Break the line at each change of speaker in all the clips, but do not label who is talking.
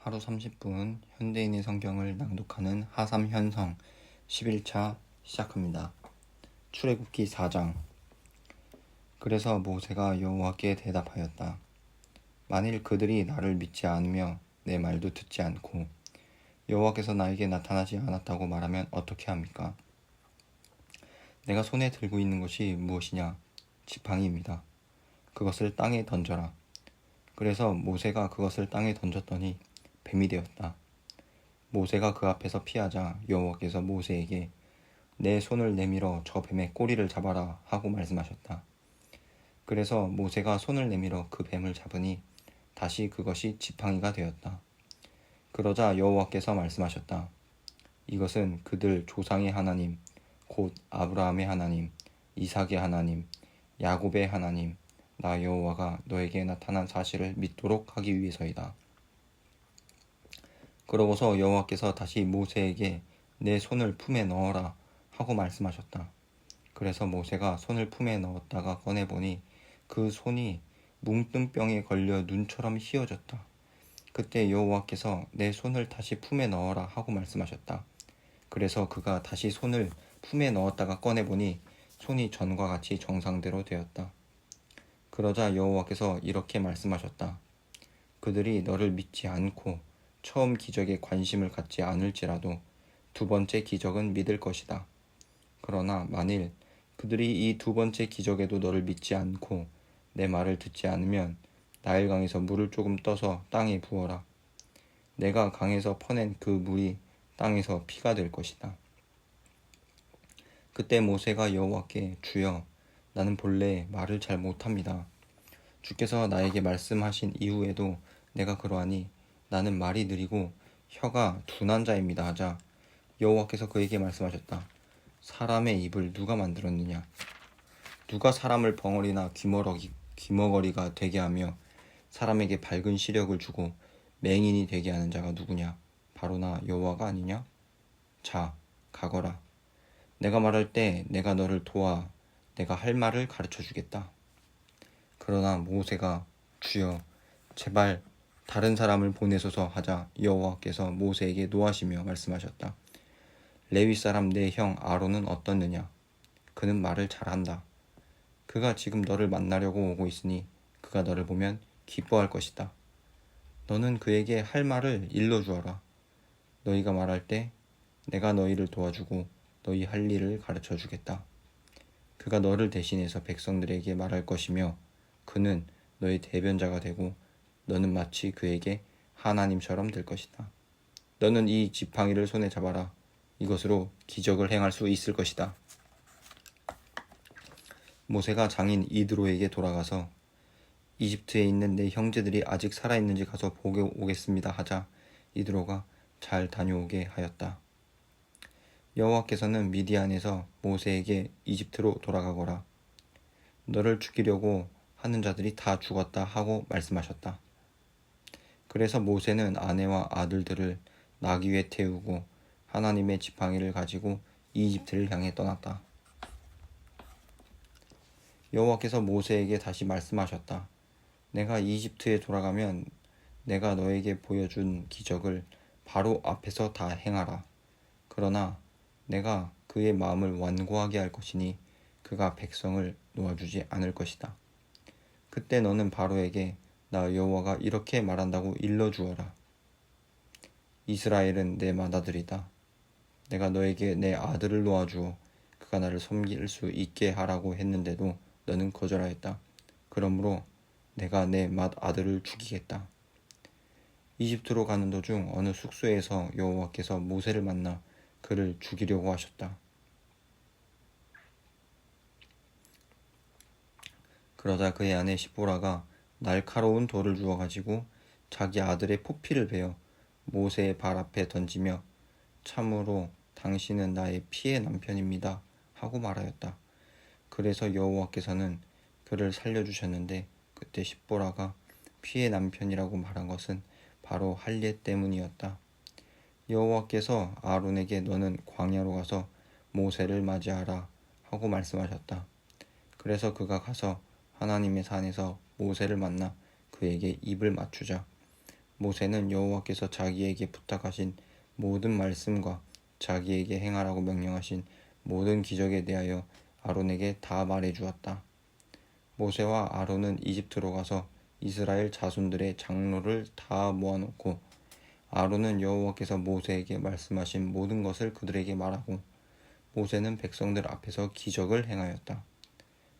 하루 30분 현대인의 성경을 낭독하는 하삼현성 11차 시작합니다. 출애굽기 4장. 그래서 모세가 여호와께 대답하였다. 만일 그들이 나를 믿지 않으며 내 말도 듣지 않고 여호와께서 나에게 나타나지 않았다고 말하면 어떻게 합니까? 내가 손에 들고 있는 것이 무엇이냐? 지팡이입니다. 그것을 땅에 던져라. 그래서 모세가 그것을 땅에 던졌더니 뱀이 되었다. 모세가 그 앞에서 피하자 여호와께서 모세에게 내 손을 내밀어 저 뱀의 꼬리를 잡아라 하고 말씀하셨다. 그래서 모세가 손을 내밀어 그 뱀을 잡으니 다시 그것이 지팡이가 되었다. 그러자 여호와께서 말씀하셨다. 이것은 그들 조상의 하나님, 곧 아브라함의 하나님, 이삭의 하나님, 야곱의 하나님, 나 여호와가 너에게 나타난 사실을 믿도록 하기 위해서이다. 그러고서 여호와께서 다시 모세에게 내 손을 품에 넣어라 하고 말씀하셨다. 그래서 모세가 손을 품에 넣었다가 꺼내보니 그 손이 뭉뚱병에 걸려 눈처럼 휘어졌다. 그때 여호와께서 내 손을 다시 품에 넣어라 하고 말씀하셨다. 그래서 그가 다시 손을 품에 넣었다가 꺼내보니 손이 전과 같이 정상대로 되었다. 그러자 여호와께서 이렇게 말씀하셨다. 그들이 너를 믿지 않고 처음 기적에 관심을 갖지 않을지라도 두 번째 기적은 믿을 것이다. 그러나 만일 그들이 이 두 번째 기적에도 너를 믿지 않고 내 말을 듣지 않으면 나일강에서 물을 조금 떠서 땅에 부어라. 내가 강에서 퍼낸 그 물이 땅에서 피가 될 것이다. 그때 모세가 여호와께 주여 나는 본래 말을 잘 못합니다. 주께서 나에게 말씀하신 이후에도 내가 그러하니 나는 말이 느리고 혀가 둔한 자입니다 하자 여호와께서 그에게 말씀하셨다. 사람의 입을 누가 만들었느냐? 누가 사람을 벙어리나 귀머거리가 되게 하며 사람에게 밝은 시력을 주고 맹인이 되게 하는 자가 누구냐? 바로 나 여호와가 아니냐? 자, 가거라. 내가 말할 때 내가 너를 도와 내가 할 말을 가르쳐 주겠다. 그러나 모세가 주여 제발 다른 사람을 보내소서 하자 여호와께서 모세에게 노하시며 말씀하셨다. 레위 사람 내 형 아론은 어떻느냐? 그는 말을 잘한다. 그가 지금 너를 만나려고 오고 있으니 그가 너를 보면 기뻐할 것이다. 너는 그에게 할 말을 일러주어라. 너희가 말할 때 내가 너희를 도와주고 너희 할 일을 가르쳐 주겠다. 그가 너를 대신해서 백성들에게 말할 것이며 그는 너의 대변자가 되고 너는 마치 그에게 하나님처럼 될 것이다. 너는 이 지팡이를 손에 잡아라. 이것으로 기적을 행할 수 있을 것이다. 모세가 장인 이드로에게 돌아가서 이집트에 있는 내 형제들이 아직 살아있는지 가서 보고 오겠습니다 하자 이드로가 잘 다녀오게 하였다. 여호와께서는 미디안에서 모세에게 이집트로 돌아가거라. 너를 죽이려고 하는 자들이 다 죽었다 하고 말씀하셨다. 그래서 모세는 아내와 아들들을 나귀 위에 태우고 하나님의 지팡이를 가지고 이집트를 향해 떠났다. 여호와께서 모세에게 다시 말씀하셨다. 내가 이집트에 돌아가면 내가 너에게 보여준 기적을 바로 앞에서 다 행하라. 그러나 내가 그의 마음을 완고하게 할 것이니 그가 백성을 놓아주지 않을 것이다. 그때 너는 바로에게 나 여호와가 이렇게 말한다고 일러주어라. 이스라엘은 내 맏아들이다. 내가 너에게 내 아들을 놓아주어 그가 나를 섬길 수 있게 하라고 했는데도 너는 거절하였다. 그러므로 내가 내 맏아들을 죽이겠다. 이집트로 가는 도중 어느 숙소에서 여호와께서 모세를 만나 그를 죽이려고 하셨다. 그러자 그의 아내 시보라가 날카로운 돌을 주워 가지고 자기 아들의 포피를 베어 모세의 발 앞에 던지며 참으로 당신은 나의 피의 남편입니다 하고 말하였다. 그래서 여호와께서는 그를 살려주셨는데 그때 시보라가 피의 남편이라고 말한 것은 바로 할례 때문이었다. 여호와께서 아론에게 너는 광야로 가서 모세를 맞이하라 하고 말씀하셨다. 그래서 그가 가서 하나님의 산에서 모세를 만나 그에게 입을 맞추자 모세는 여호와께서 자기에게 부탁하신 모든 말씀과 자기에게 행하라고 명령하신 모든 기적에 대하여 아론에게 다 말해 주었다. 모세와 아론은 이집트로 가서 이스라엘 자손들의 장로를 다 모아놓고 아론은 여호와께서 모세에게 말씀하신 모든 것을 그들에게 말하고 모세는 백성들 앞에서 기적을 행하였다.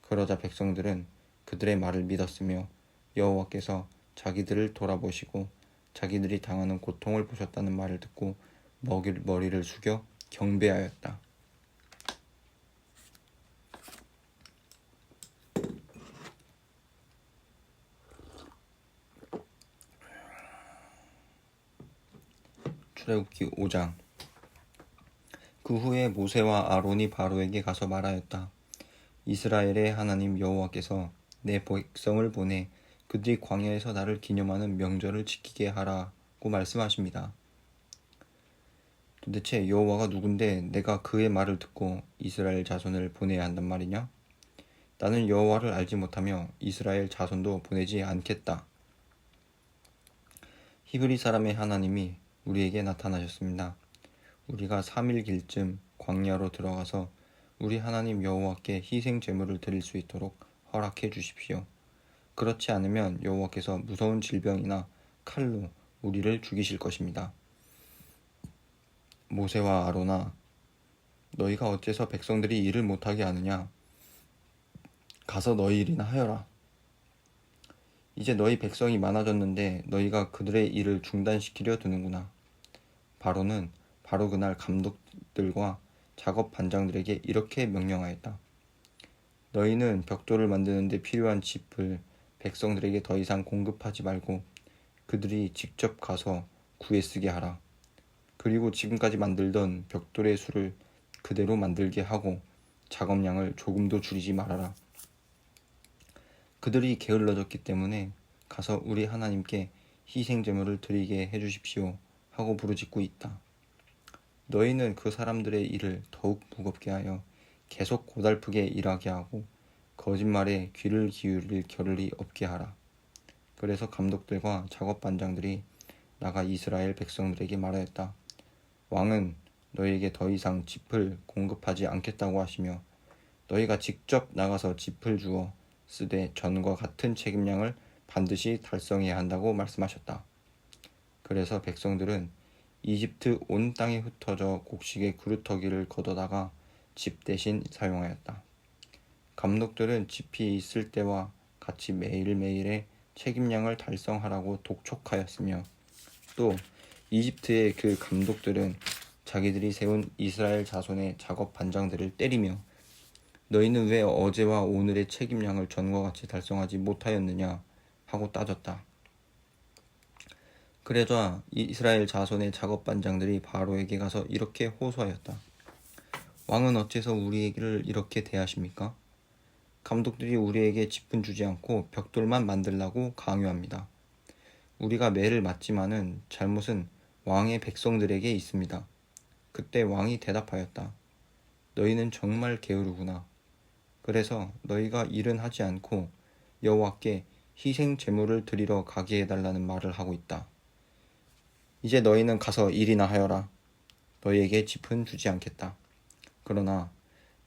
그러자 백성들은 그들의 말을 믿었으며 여호와께서 자기들을 돌아보시고 자기들이 당하는 고통을 보셨다는 말을 듣고 머리를 숙여 경배하였다. 출애굽기 5장. 그 후에 모세와 아론이 바로에게 가서 말하였다. 이스라엘의 하나님 여호와께서 내 백성을 보내 그들이 광야에서 나를 기념하는 명절을 지키게 하라고 말씀하십니다. 도대체 여호와가 누군데 내가 그의 말을 듣고 이스라엘 자손을 보내야 한단 말이냐? 나는 여호와를 알지 못하며 이스라엘 자손도 보내지 않겠다. 히브리 사람의 하나님이 우리에게 나타나셨습니다. 우리가 3일 길쯤 광야로 들어가서 우리 하나님 여호와께 희생 제물을 드릴 수 있도록 허락해 주십시오. 그렇지 않으면 여호와께서 무서운 질병이나 칼로 우리를 죽이실 것입니다. 모세와 아론아, 너희가 어째서 백성들이 일을 못하게 하느냐? 가서 너희 일이나 하여라. 이제 너희 백성이 많아졌는데 너희가 그들의 일을 중단시키려 드는구나. 바로는 바로 그날 감독들과 작업 반장들에게 이렇게 명령하였다. 너희는 벽돌을 만드는데 필요한 짚을 백성들에게 더 이상 공급하지 말고 그들이 직접 가서 구해 쓰게 하라. 그리고 지금까지 만들던 벽돌의 수를 그대로 만들게 하고 작업량을 조금도 줄이지 말아라. 그들이 게을러졌기 때문에 가서 우리 하나님께 희생 제물을 드리게 해주십시오 하고 부르짖고 있다. 너희는 그 사람들의 일을 더욱 무겁게 하여 계속 고달프게 일하게 하고 거짓말에 귀를 기울일 겨를이 없게 하라. 그래서 감독들과 작업 반장들이 나가 이스라엘 백성들에게 말하였다. 왕은 너희에게 더 이상 짚을 공급하지 않겠다고 하시며 너희가 직접 나가서 짚을 주어 쓰되 전과 같은 책임량을 반드시 달성해야 한다고 말씀하셨다. 그래서 백성들은 이집트 온 땅에 흩어져 곡식의 그루터기를 걷어다가 짚 대신 사용하였다. 감독들은 짚이 있을 때와 같이 매일매일의 책임량을 달성하라고 독촉하였으며 또 이집트의 그 감독들은 자기들이 세운 이스라엘 자손의 작업 반장들을 때리며 너희는 왜 어제와 오늘의 책임량을 전과 같이 달성하지 못하였느냐 하고 따졌다. 그러자 이스라엘 자손의 작업 반장들이 바로에게 가서 이렇게 호소하였다. 왕은 어째서 우리를 이렇게 대하십니까? 감독들이 우리에게 짚은 주지 않고 벽돌만 만들라고 강요합니다. 우리가 매를 맞지만은 잘못은 왕의 백성들에게 있습니다. 그때 왕이 대답하였다. 너희는 정말 게으르구나. 그래서 너희가 일은 하지 않고 여호와께 희생 제물을 드리러 가게 해달라는 말을 하고 있다. 이제 너희는 가서 일이나 하여라. 너희에게 짚은 주지 않겠다. 그러나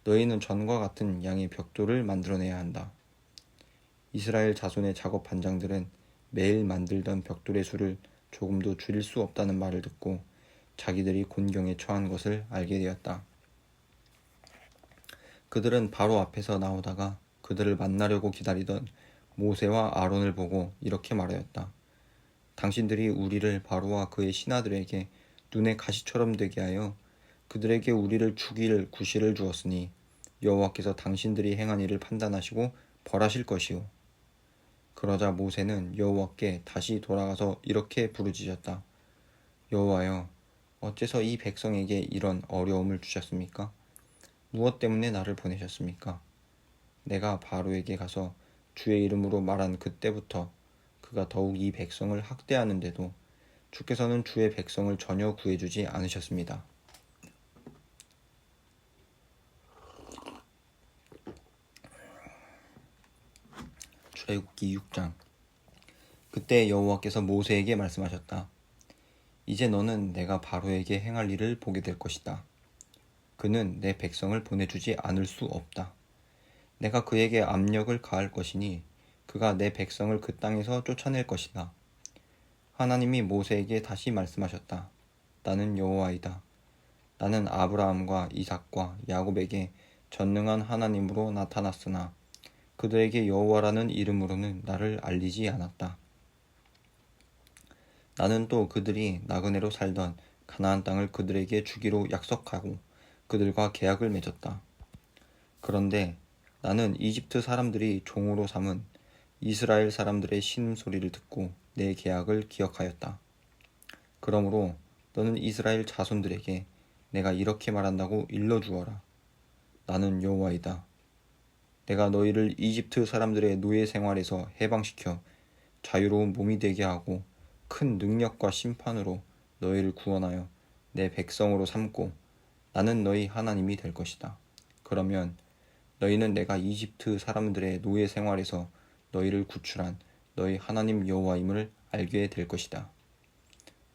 너희는 전과 같은 양의 벽돌을 만들어내야 한다. 이스라엘 자손의 작업 반장들은 매일 만들던 벽돌의 수를 조금도 줄일 수 없다는 말을 듣고 자기들이 곤경에 처한 것을 알게 되었다. 그들은 바로 앞에서 나오다가 그들을 만나려고 기다리던 모세와 아론을 보고 이렇게 말하였다. 당신들이 우리를 바로와 그의 신하들에게 눈에 가시처럼 되게 하여 그들에게 우리를 죽일 구실을 주었으니 여호와께서 당신들이 행한 일을 판단하시고 벌하실 것이오. 그러자 모세는 여호와께 다시 돌아가서 이렇게 부르짖었다. 여호와여, 어째서 이 백성에게 이런 어려움을 주셨습니까? 무엇 때문에 나를 보내셨습니까? 내가 바로에게 가서 주의 이름으로 말한 그때부터 그가 더욱 이 백성을 학대하는데도 주께서는 주의 백성을 전혀 구해주지 않으셨습니다. 출애굽기 6장. 그때 여호와께서 모세에게 말씀하셨다. 이제 너는 내가 바로에게 행할 일을 보게 될 것이다. 그는 내 백성을 보내주지 않을 수 없다. 내가 그에게 압력을 가할 것이니 그가 내 백성을 그 땅에서 쫓아낼 것이다. 하나님이 모세에게 다시 말씀하셨다. 나는 여호와이다. 나는 아브라함과 이삭과 야곱에게 전능한 하나님으로 나타났으나 그들에게 여호와라는 이름으로는 나를 알리지 않았다. 나는 또 그들이 나그네로 살던 가나안 땅을 그들에게 주기로 약속하고 그들과 계약을 맺었다. 그런데 나는 이집트 사람들이 종으로 삼은 이스라엘 사람들의 신음소리를 듣고 내 계약을 기억하였다. 그러므로 너는 이스라엘 자손들에게 내가 이렇게 말한다고 일러주어라. 나는 여호와이다. 내가 너희를 이집트 사람들의 노예 생활에서 해방시켜 자유로운 몸이 되게 하고 큰 능력과 심판으로 너희를 구원하여 내 백성으로 삼고 나는 너희 하나님이 될 것이다. 그러면 너희는 내가 이집트 사람들의 노예 생활에서 너희를 구출한 너희 하나님 여호와임을 알게 될 것이다.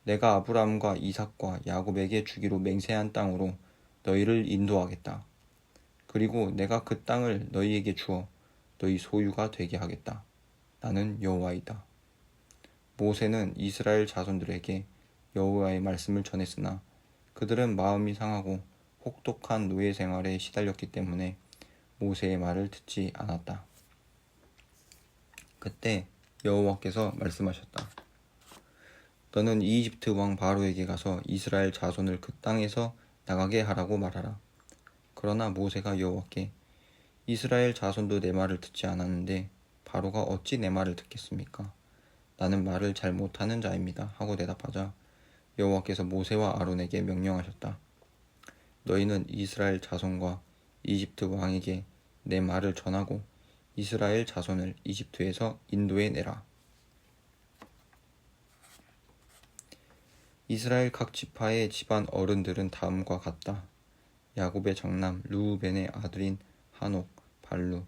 내가 아브라함과 이삭과 야곱에게 주기로 맹세한 땅으로 너희를 인도하겠다. 그리고 내가 그 땅을 너희에게 주어 너희 소유가 되게 하겠다. 나는 여호와이다. 모세는 이스라엘 자손들에게 여호와의 말씀을 전했으나 그들은 마음이 상하고 혹독한 노예 생활에 시달렸기 때문에 모세의 말을 듣지 않았다. 그때 여호와께서 말씀하셨다. 너는 이집트 왕 바로에게 가서 이스라엘 자손을 그 땅에서 나가게 하라고 말하라. 그러나 모세가 여호와께 이스라엘 자손도 내 말을 듣지 않았는데 바로가 어찌 내 말을 듣겠습니까? 나는 말을 잘 못하는 자입니다. 하고 대답하자 여호와께서 모세와 아론에게 명령하셨다. 너희는 이스라엘 자손과 이집트 왕에게 내 말을 전하고 이스라엘 자손을 이집트에서 인도해 내라. 이스라엘 각 지파의 집안 어른들은 다음과 같다. 야곱의 장남 르우벤의 아들인 하녹, 발루,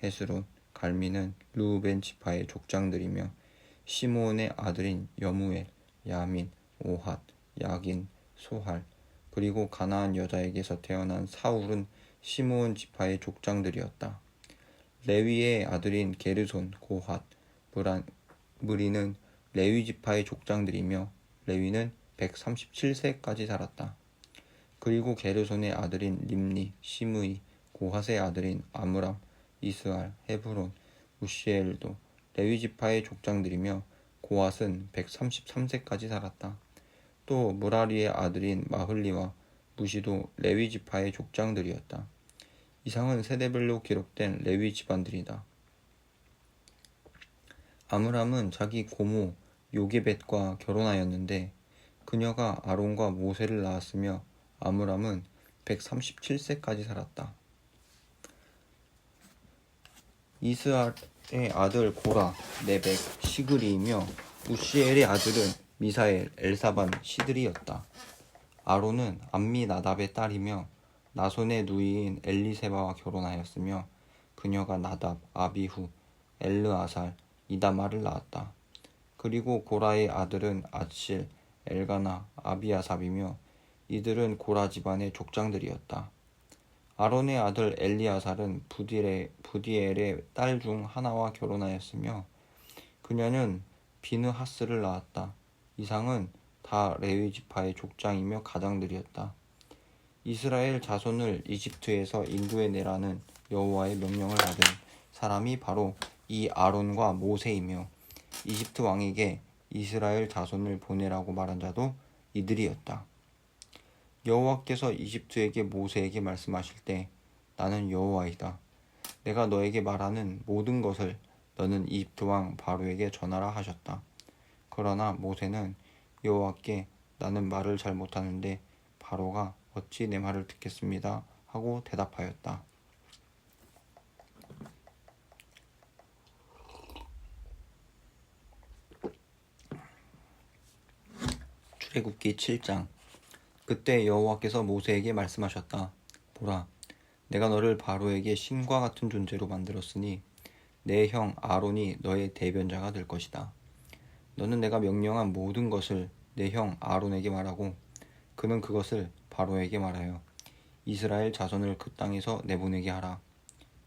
헤스론, 갈미는 르우벤 지파의 족장들이며 시므온의 아들인 여무엘, 야민, 오핫, 야긴, 소할, 그리고 가나안 여자에게서 태어난 사울은 시므온 지파의 족장들이었다. 레위의 아들인 게르손, 고핫, 무리는 레위 지파의 족장들이며 레위는 137세까지 살았다. 그리고 게르손의 아들인 림니, 시므이, 고핫의 아들인 아므람, 이스알, 헤브론, 우시엘도 레위 지파의 족장들이며 고핫은 133세까지 살았다. 또 무라리의 아들인 마흘리와 무시도 레위 지파의 족장들이었다. 이상은 세대별로 기록된 레위 집안들이다. 아므람은 자기 고모 요게벳과 결혼하였는데 그녀가 아론과 모세를 낳았으며 아므람은 137세까지 살았다. 이스알의 아들 고라, 네벡, 시그리이며 우시엘의 아들은 미사엘, 엘사반, 시드리였다. 아론은 암미나답의 딸이며 나손의 누이인 엘리세바와 결혼하였으며 그녀가 나답, 아비후, 엘르아살, 이다말을 낳았다. 그리고 고라의 아들은 앗실, 엘가나, 아비아삽이며 이들은 고라 집안의 족장들이었다. 아론의 아들 엘리아살은 부디엘의 딸 중 하나와 결혼하였으며 그녀는 비느하스를 낳았다. 이상은 다 레위 지파의 족장이며 가장들이었다. 이스라엘 자손을 이집트에서 인도해 내라는 여호와의 명령을 받은 사람이 바로 이 아론과 모세이며 이집트 왕에게 이스라엘 자손을 보내라고 말한 자도 이들이었다. 여호와께서 이집트에게 모세에게 말씀하실 때 나는 여호와이다. 내가 너에게 말하는 모든 것을 너는 이집트 왕 바로에게 전하라 하셨다. 그러나 모세는 여호와께 나는 말을 잘 못하는데 바로가 어찌 내 말을 듣겠습니다 하고 대답하였다. 출애굽기 7장. 그때 여호와께서 모세에게 말씀하셨다. 보라, 내가 너를 바로에게 신과 같은 존재로 만들었으니 내 형 아론이 너의 대변자가 될 것이다. 너는 내가 명령한 모든 것을 내 형 아론에게 말하고 그는 그것을 바로에게 말하여 이스라엘 자손을 그 땅에서 내보내게 하라.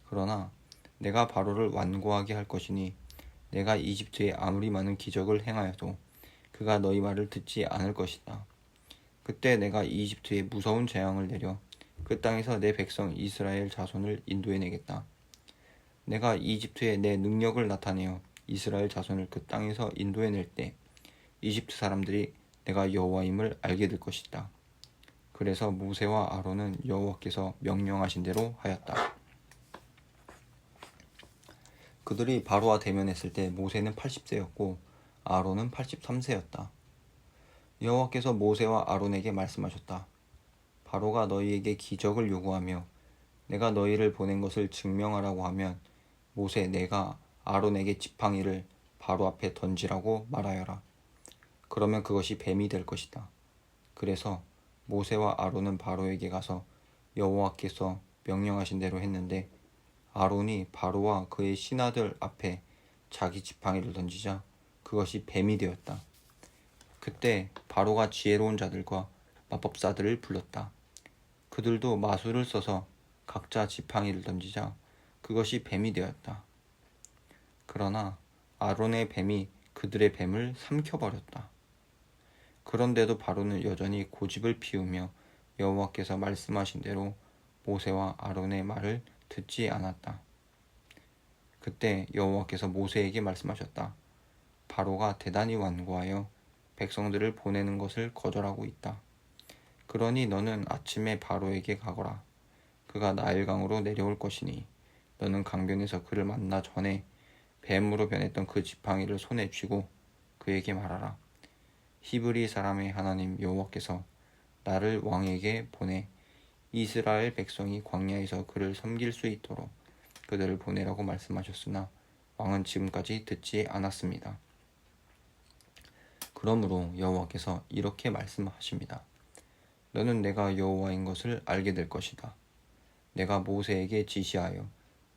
그러나 내가 바로를 완고하게 할 것이니 내가 이집트에 아무리 많은 기적을 행하여도 그가 너희 말을 듣지 않을 것이다. 그때 내가 이집트에 무서운 재앙을 내려 그 땅에서 내 백성 이스라엘 자손을 인도해내겠다. 내가 이집트에 내 능력을 나타내어 이스라엘 자손을 그 땅에서 인도해낼 때 이집트 사람들이 내가 여호와임을 알게 될 것이다. 그래서 모세와 아론은 여호와께서 명령하신 대로 하였다. 그들이 바로와 대면했을 때 모세는 80세였고 아론은 83세였다. 여호와께서 모세와 아론에게 말씀하셨다. 바로가 너희에게 기적을 요구하며 내가 너희를 보낸 것을 증명하라고 하면 모세 내가 아론에게 지팡이를 바로 앞에 던지라고 말하여라. 그러면 그것이 뱀이 될 것이다. 그래서 모세와 아론은 바로에게 가서 여호와께서 명령하신 대로 했는데 아론이 바로와 그의 신하들 앞에 자기 지팡이를 던지자 그것이 뱀이 되었다. 그때 바로가 지혜로운 자들과 마법사들을 불렀다. 그들도 마술을 써서 각자 지팡이를 던지자 그것이 뱀이 되었다. 그러나 아론의 뱀이 그들의 뱀을 삼켜버렸다. 그런데도 바로는 여전히 고집을 피우며 여호와께서 말씀하신 대로 모세와 아론의 말을 듣지 않았다. 그때 여호와께서 모세에게 말씀하셨다. 바로가 대단히 완고하여 백성들을 보내는 것을 거절하고 있다. 그러니 너는 아침에 바로에게 가거라. 그가 나일강으로 내려올 것이니 너는 강변에서 그를 만나 전에 뱀으로 변했던 그 지팡이를 손에 쥐고 그에게 말하라. 히브리 사람의 하나님 여호와께서 나를 왕에게 보내 이스라엘 백성이 광야에서 그를 섬길 수 있도록 그들을 보내라고 말씀하셨으나 왕은 지금까지 듣지 않았습니다. 그러므로 여호와께서 이렇게 말씀하십니다. 너는 내가 여호와인 것을 알게 될 것이다. 내가 모세에게 지시하여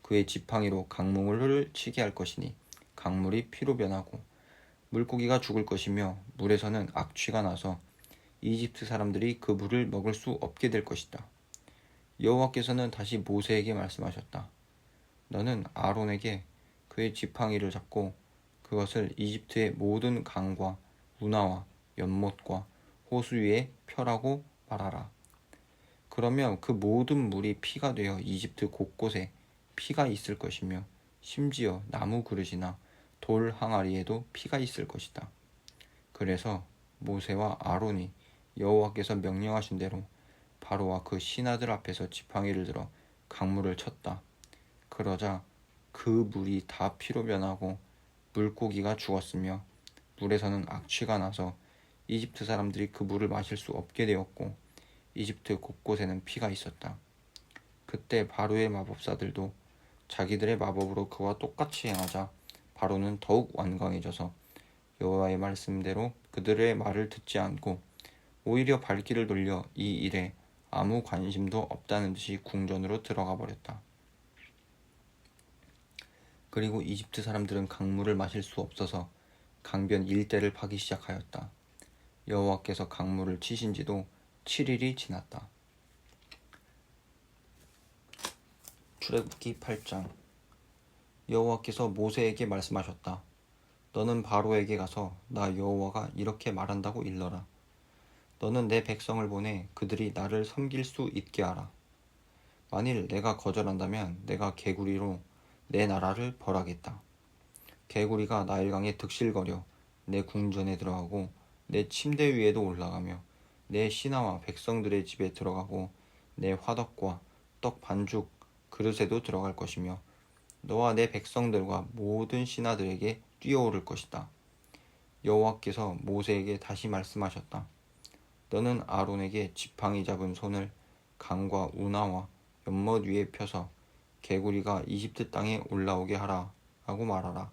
그의 지팡이로 강물을 치게 할 것이니 강물이 피로 변하고 물고기가 죽을 것이며 물에서는 악취가 나서 이집트 사람들이 그 물을 먹을 수 없게 될 것이다. 여호와께서는 다시 모세에게 말씀하셨다. 너는 아론에게 그의 지팡이를 잡고 그것을 이집트의 모든 강과 운하와 연못과 호수 위에 펴라고 말하라. 그러면 그 모든 물이 피가 되어 이집트 곳곳에 피가 있을 것이며 심지어 나무 그릇이나 돌 항아리에도 피가 있을 것이다. 그래서 모세와 아론이 여호와께서 명령하신 대로 바로와 그 신하들 앞에서 지팡이를 들어 강물을 쳤다. 그러자 그 물이 다 피로 변하고 물고기가 죽었으며 물에서는 악취가 나서 이집트 사람들이 그 물을 마실 수 없게 되었고 이집트 곳곳에는 피가 있었다. 그때 바로의 마법사들도 자기들의 마법으로 그와 똑같이 행하자 바로는 더욱 완강해져서 여호와의 말씀대로 그들의 말을 듣지 않고 오히려 발길을 돌려 이 일에 아무 관심도 없다는 듯이 궁전으로 들어가 버렸다. 그리고 이집트 사람들은 강물을 마실 수 없어서 강변 일대를 파기 시작하였다. 여호와께서 강물을 치신 지도 7일이 지났다. 출애굽기 8장. 여호와께서 모세에게 말씀하셨다. 너는 바로에게 가서 나 여호와가 이렇게 말한다고 일러라. 너는 내 백성을 보내 그들이 나를 섬길 수 있게 하라. 만일 내가 거절한다면 내가 개구리로 내 나라를 벌하겠다. 개구리가 나일강에 득실거려 내 궁전에 들어가고 내 침대 위에도 올라가며 내 신하와 백성들의 집에 들어가고 내 화덕과 떡 반죽 그릇에도 들어갈 것이며 너와 내 백성들과 모든 신하들에게 뛰어오를 것이다. 여호와께서 모세에게 다시 말씀하셨다. 너는 아론에게 지팡이 잡은 손을 강과 운하와 연못 위에 펴서 개구리가 이집트 땅에 올라오게 하라 라고 말하라.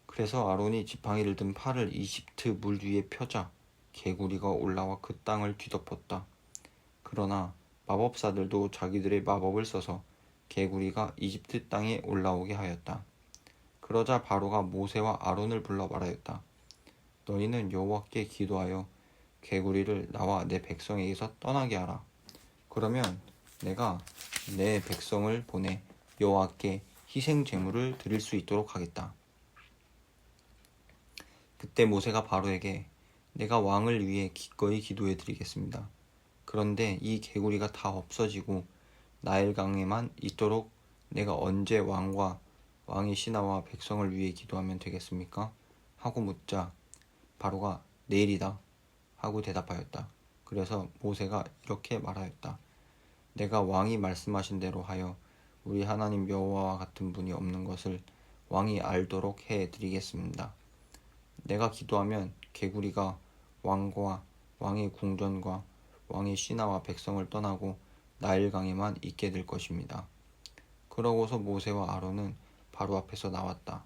그래서 아론이 지팡이를 든 팔을 이집트 물 위에 펴자 개구리가 올라와 그 땅을 뒤덮었다. 그러나 마법사들도 자기들의 마법을 써서 개구리가 이집트 땅에 올라오게 하였다. 그러자 바로가 모세와 아론을 불러 말하였다. 너희는 여호와께 기도하여 개구리를 나와 내 백성에게서 떠나게 하라. 그러면 내가 내 백성을 보내 여호와께 희생 제물을 드릴 수 있도록 하겠다. 그때 모세가 바로에게 내가 왕을 위해 기꺼이 기도해 드리겠습니다. 그런데 이 개구리가 다 없어지고 나일강에만 있도록 내가 언제 왕의 신하와 백성을 위해 기도하면 되겠습니까? 하고 묻자 바로가 내일이다 하고 대답하였다. 그래서 모세가 이렇게 말하였다. 내가 왕이 말씀하신 대로 하여 우리 하나님 여호와와 같은 분이 없는 것을 왕이 알도록 해 드리겠습니다. 내가 기도하면 개구리가 왕과 왕의 궁전과 왕의 신하와 백성을 떠나고 나일강에만 있게 될 것입니다. 그러고서 모세와 아론은 바로 앞에서 나왔다.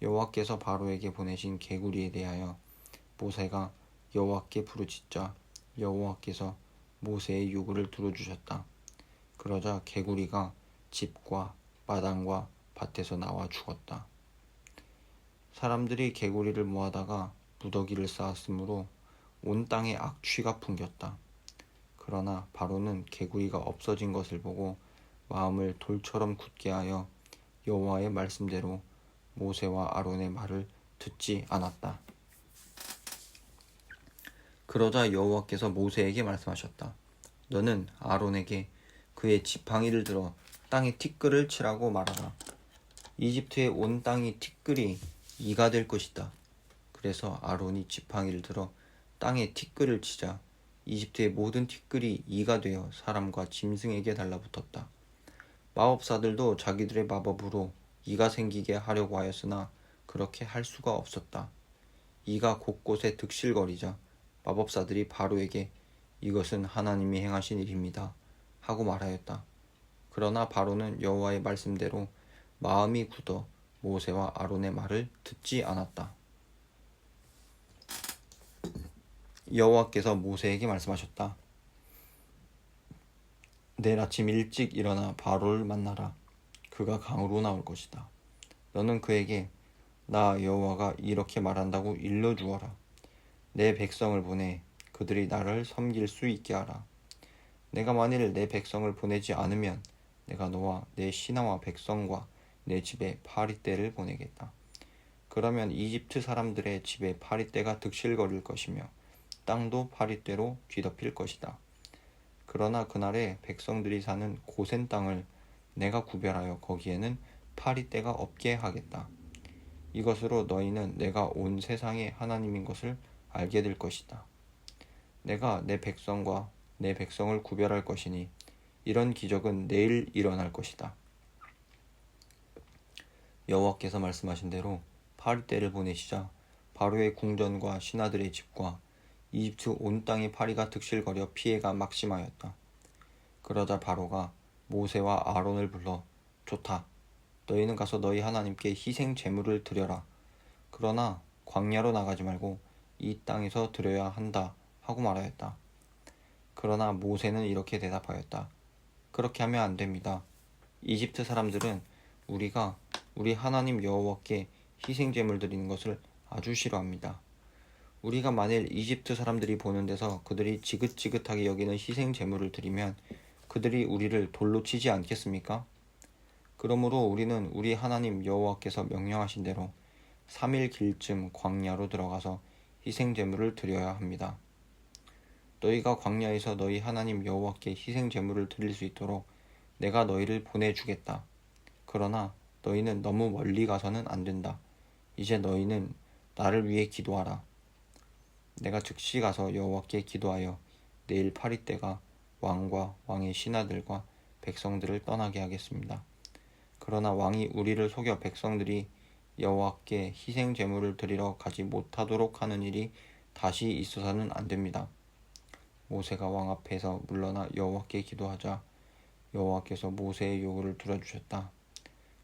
여호와께서 바로에게 보내신 개구리에 대하여 모세가 여호와께 부르짖자 여호와께서 모세의 요구를 들어주셨다. 그러자 개구리가 집과 마당과 밭에서 나와 죽었다. 사람들이 개구리를 모아다가 무더기를 쌓았으므로 온 땅에 악취가 풍겼다. 그러나 바로는 개구리가 없어진 것을 보고 마음을 돌처럼 굳게 하여 여호와의 말씀대로 모세와 아론의 말을 듣지 않았다. 그러자 여호와께서 모세에게 말씀하셨다. 너는 아론에게 그의 지팡이를 들어 땅에 티끌을 치라고 말하라. 이집트의 온 땅이 티끌이 이가 될 것이다. 그래서 아론이 지팡이를 들어 땅에 티끌을 치자 이집트의 모든 티끌이 이가 되어 사람과 짐승에게 달라붙었다. 마법사들도 자기들의 마법으로 이가 생기게 하려고 하였으나 그렇게 할 수가 없었다. 이가 곳곳에 득실거리자 마법사들이 바로에게 이것은 하나님이 행하신 일입니다 하고 말하였다. 그러나 바로는 여호와의 말씀대로 마음이 굳어 모세와 아론의 말을 듣지 않았다. 여호와께서 모세에게 말씀하셨다. 내일 아침 일찍 일어나 바로를 만나라. 그가 강으로 나올 것이다. 너는 그에게 나 여호와가 이렇게 말한다고 일러주어라. 내 백성을 보내 그들이 나를 섬길 수 있게 하라. 내가 만일 내 백성을 보내지 않으면 내가 너와 내 신하와 백성과 내 집에 파리떼를 보내겠다. 그러면 이집트 사람들의 집에 파리떼가 득실거릴 것이며 땅도 파리떼로 뒤덮일 것이다. 그러나 그날에 백성들이 사는 고센 땅을 내가 구별하여 거기에는 파리떼가 없게 하겠다. 이것으로 너희는 내가 온 세상의 하나님인 것을 알게 될 것이다. 내가 내 백성과 내 백성을 구별할 것이니 이런 기적은 내일 일어날 것이다. 여호와께서 말씀하신 대로 파리떼를 보내시자 바로의 궁전과 신하들의 집과 이집트 온 땅의 파리가 득실거려 피해가 막심하였다. 그러자 바로가 모세와 아론을 불러 좋다. 너희는 가서 너희 하나님께 희생 제물을 드려라. 그러나 광야로 나가지 말고 이 땅에서 드려야 한다 하고 말하였다. 그러나 모세는 이렇게 대답하였다. 그렇게 하면 안 됩니다. 이집트 사람들은 우리가 우리 하나님 여호와께 희생 제물 드리는 것을 아주 싫어합니다. 우리가 만일 이집트 사람들이 보는 데서 그들이 지긋지긋하게 여기는 희생 제물을 드리면 그들이 우리를 돌로 치지 않겠습니까? 그러므로 우리는 우리 하나님 여호와께서 명령하신 대로 3일 길쯤 광야로 들어가서 희생 제물을 드려야 합니다. 너희가 광야에서 너희 하나님 여호와께 희생 제물을 드릴 수 있도록 내가 너희를 보내주겠다. 그러나 너희는 너무 멀리 가서는 안 된다. 이제 너희는 나를 위해 기도하라. 내가 즉시 가서 여호와께 기도하여 내일 파리떼가 왕과 왕의 신하들과 백성들을 떠나게 하겠습니다. 그러나 왕이 우리를 속여 백성들이 여호와께 희생 제물을 드리러 가지 못하도록 하는 일이 다시 있어서는 안 됩니다. 모세가 왕 앞에서 물러나 여호와께 기도하자 여호와께서 모세의 요구를 들어주셨다.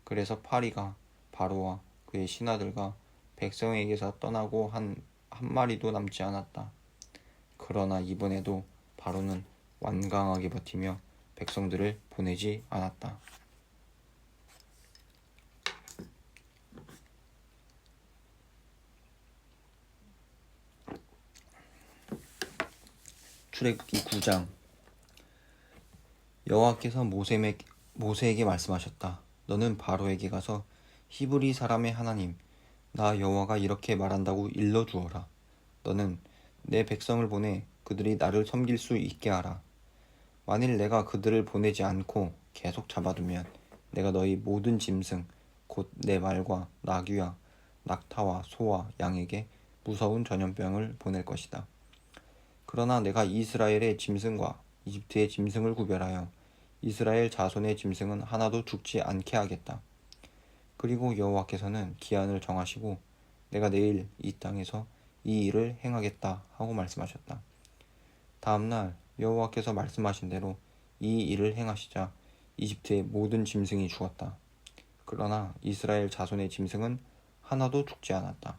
그래서 파리가 바로와 그의 신하들과 백성에게서 떠나고 한 마리도 남지 않았다. 그러나 이번에도 바로는 완강하게 버티며 백성들을 보내지 않았다. 출애굽기 9장. 여호와께서 모세에게 말씀하셨다. 너는 바로에게 가서 히브리 사람의 하나님 나 여호와가 이렇게 말한다고 일러주어라. 너는 내 백성을 보내 그들이 나를 섬길 수 있게 하라. 만일 내가 그들을 보내지 않고 계속 잡아두면 내가 너희 모든 짐승 곧 내 말과 나귀와 낙타와 소와 양에게 무서운 전염병을 보낼 것이다. 그러나 내가 이스라엘의 짐승과 이집트의 짐승을 구별하여 이스라엘 자손의 짐승은 하나도 죽지 않게 하겠다. 그리고 여호와께서는 기한을 정하시고 내가 내일 이 땅에서 이 일을 행하겠다 하고 말씀하셨다. 다음날 여호와께서 말씀하신 대로 이 일을 행하시자 이집트의 모든 짐승이 죽었다. 그러나 이스라엘 자손의 짐승은 하나도 죽지 않았다.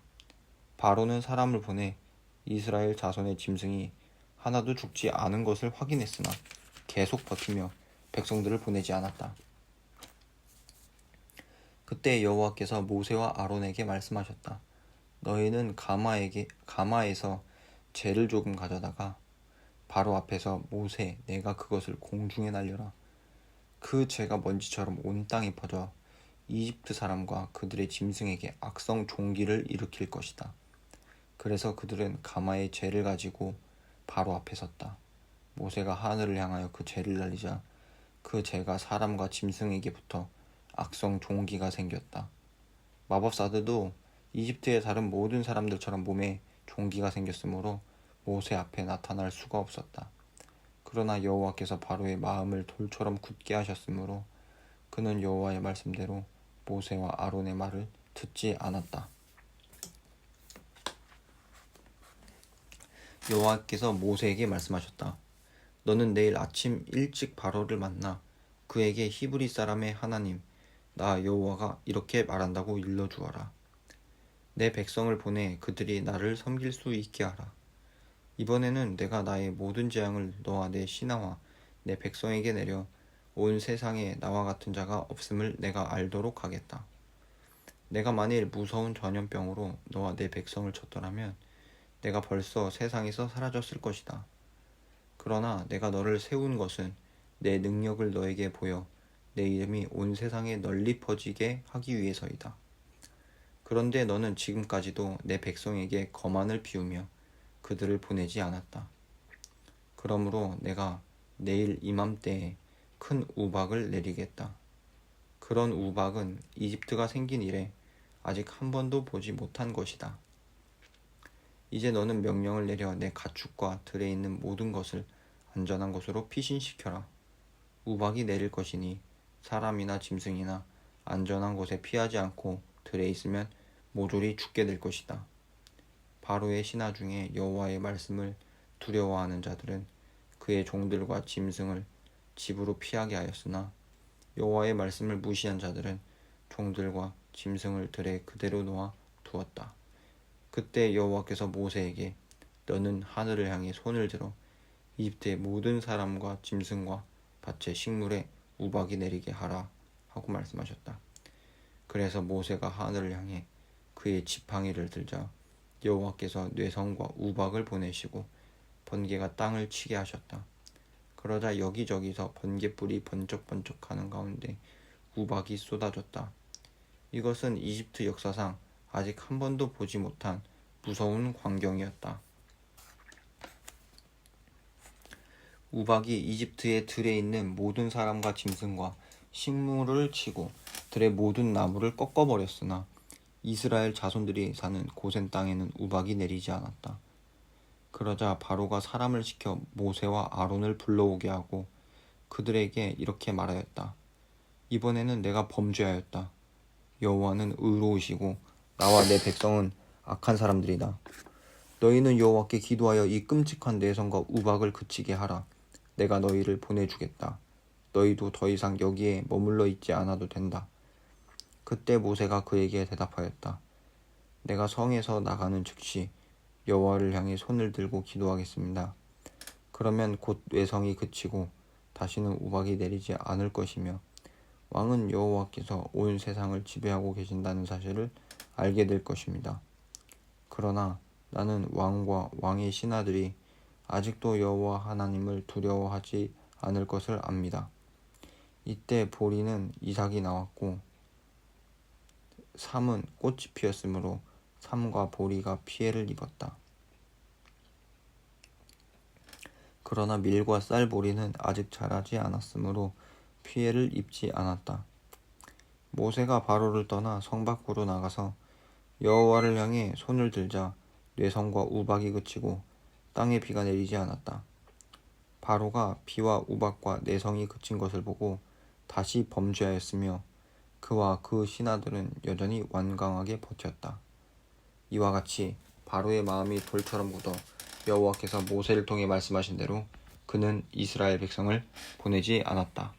바로는 사람을 보내 이스라엘 자손의 짐승이 하나도 죽지 않은 것을 확인했으나 계속 버티며 백성들을 보내지 않았다. 그때 여호와께서 모세와 아론에게 말씀하셨다. 너희는 가마에서 재를 조금 가져다가 바로 앞에서 모세 내가 그것을 공중에 날려라. 그 재가 먼지처럼 온 땅에 퍼져 이집트 사람과 그들의 짐승에게 악성 종기를 일으킬 것이다. 그래서 그들은 가마의 재를 가지고 바로 앞에 섰다. 모세가 하늘을 향하여 그 재를 날리자 그 재가 사람과 짐승에게 붙어 악성 종기가 생겼다. 마법사들도 이집트의 다른 모든 사람들처럼 몸에 종기가 생겼으므로 모세 앞에 나타날 수가 없었다. 그러나 여호와께서 바로의 마음을 돌처럼 굳게 하셨으므로 그는 여호와의 말씀대로 모세와 아론의 말을 듣지 않았다. 여호와께서 모세에게 말씀하셨다. 너는 내일 아침 일찍 바로를 만나 그에게 히브리 사람의 하나님 나 여호와가 이렇게 말한다고 일러주어라. 내 백성을 보내 그들이 나를 섬길 수 있게 하라. 이번에는 내가 나의 모든 재앙을 너와 내 신하와 내 백성에게 내려 온 세상에 나와 같은 자가 없음을 내가 알도록 하겠다. 내가 만일 무서운 전염병으로 너와 내 백성을 쳤더라면 내가 벌써 세상에서 사라졌을 것이다. 그러나 내가 너를 세운 것은 내 능력을 너에게 보여 내 이름이 온 세상에 널리 퍼지게 하기 위해서이다. 그런데 너는 지금까지도 내 백성에게 거만을 피우며 그들을 보내지 않았다. 그러므로 내가 내일 이맘때에 큰 우박을 내리겠다. 그런 우박은 이집트가 생긴 이래 아직 한 번도 보지 못한 것이다. 이제 너는 명령을 내려 내 가축과 들에 있는 모든 것을 안전한 곳으로 피신시켜라. 우박이 내릴 것이니 사람이나 짐승이나 안전한 곳에 피하지 않고 들에 있으면 모조리 죽게 될 것이다. 바로의 신하 중에 여호와의 말씀을 두려워하는 자들은 그의 종들과 짐승을 집으로 피하게 하였으나 여호와의 말씀을 무시한 자들은 종들과 짐승을 들에 그대로 놓아 두었다. 그때 여호와께서 모세에게 너는 하늘을 향해 손을 들어 이집트의 모든 사람과 짐승과 밭의 식물에 우박이 내리게 하라 하고 말씀하셨다. 그래서 모세가 하늘을 향해 그의 지팡이를 들자 여호와께서 뇌성과 우박을 보내시고 번개가 땅을 치게 하셨다. 그러자 여기저기서 번개불이 번쩍번쩍하는 가운데 우박이 쏟아졌다. 이것은 이집트 역사상 아직 한 번도 보지 못한 무서운 광경이었다. 우박이 이집트의 들에 있는 모든 사람과 짐승과 식물을 치고 들의 모든 나무를 꺾어버렸으나 이스라엘 자손들이 사는 고센 땅에는 우박이 내리지 않았다. 그러자 바로가 사람을 시켜 모세와 아론을 불러오게 하고 그들에게 이렇게 말하였다. 이번에는 내가 범죄하였다. 여호와는 의로우시고 나와 내 백성은 악한 사람들이다. 너희는 여호와께 기도하여 이 끔찍한 내성과 우박을 그치게 하라. 내가 너희를 보내주겠다. 너희도 더 이상 여기에 머물러 있지 않아도 된다. 그때 모세가 그에게 대답하였다. 내가 성에서 나가는 즉시 여호와를 향해 손을 들고 기도하겠습니다. 그러면 곧 외성이 그치고 다시는 우박이 내리지 않을 것이며 왕은 여호와께서 온 세상을 지배하고 계신다는 사실을 알게 될 것입니다. 그러나 나는 왕과 왕의 신하들이 아직도 여호와 하나님을 두려워하지 않을 것을 압니다. 이때 보리는 이삭이 나왔고 삼은 꽃이 피었으므로 삼과 보리가 피해를 입었다. 그러나 밀과 쌀보리는 아직 자라지 않았으므로 피해를 입지 않았다. 모세가 바로를 떠나 성 밖으로 나가서 여호와를 향해 손을 들자 뇌성과 우박이 그치고 땅에 비가 내리지 않았다. 바로가 비와 우박과 내성이 그친 것을 보고 다시 범죄하였으며 그와 그 신하들은 여전히 완강하게 버텼다. 이와 같이 바로의 마음이 돌처럼 굳어 여호와께서 모세를 통해 말씀하신 대로 그는 이스라엘 백성을 보내지 않았다.